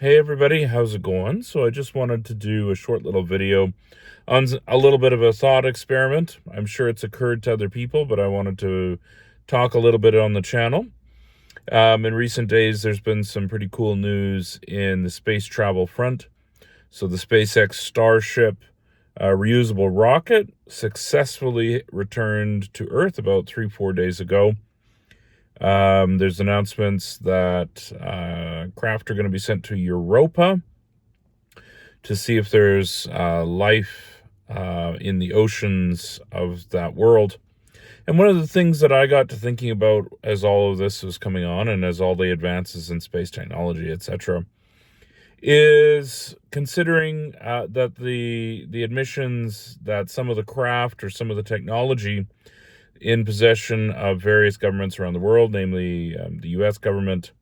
Hey everybody, how's it going? So I just wanted to do a short little video on a little bit of a thought experiment. I'm sure it's occurred to other people, but I wanted to talk a little bit on the channel. In recent days, there's been some pretty cool news in the space travel front. So the SpaceX Starship reusable rocket successfully returned to Earth about 3-4 days ago. There's announcements that craft are going to be sent to Europa to see if there's life in the oceans of that world. And one of the things that I got to thinking about as all of this was coming on and as all the advances in space technology, etc., is considering that the admissions that some of the craft or some of the technology in possession of various governments around the world, namely the U.S. government,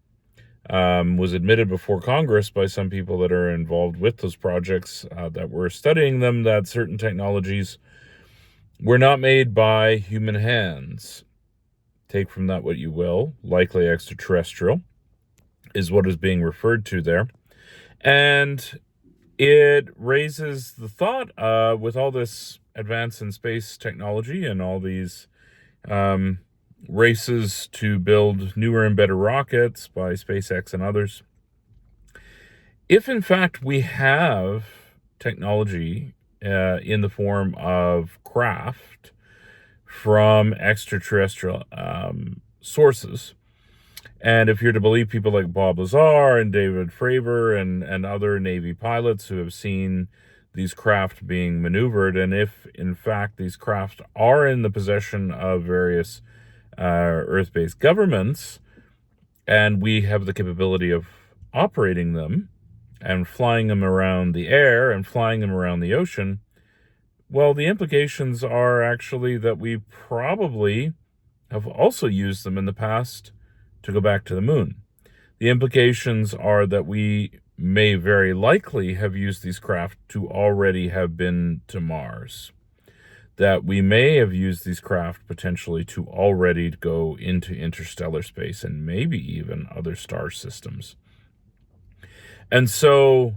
was admitted before Congress by some people that are involved with those projects that were studying them, that certain technologies were not made by human hands. Take from that what you will. Likely extraterrestrial is what is being referred to there. And it raises the thought with all this advance in space technology and all these races to build newer and better rockets by SpaceX and others. If in fact we have technology in the form of craft from extraterrestrial sources, and if you're to believe people like Bob Lazar and David Fravor and other Navy pilots who have seen these craft being maneuvered, and if in fact these craft are in the possession of various Earth-based governments, and we have the capability of operating them and flying them around the air and flying them around the ocean, well, the implications are actually that we probably have also used them in the past to go back to the moon. The implications are that we may very likely have used these craft to already have been to Mars. That we may have used these craft potentially to already go into interstellar space and maybe even other star systems. And so,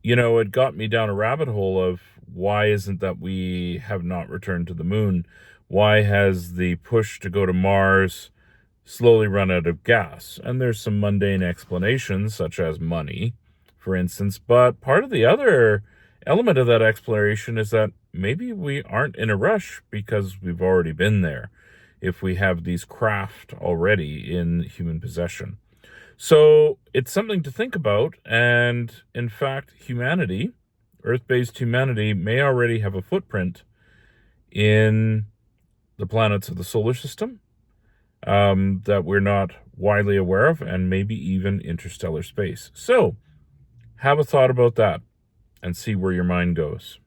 it got me down a rabbit hole of why isn't that we have not returned to the moon? Why has the push to go to Mars slowly run out of gas? And there's some mundane explanations, such as money, for instance. But part of the other element of that exploration is that maybe we aren't in a rush because we've already been there, if we have these craft already in human possession. So it's something to think about. And in fact, humanity, Earth-based humanity, may already have a footprint in the planets of the solar system that we're not widely aware of, and maybe even interstellar space. So have a thought about that and see where your mind goes.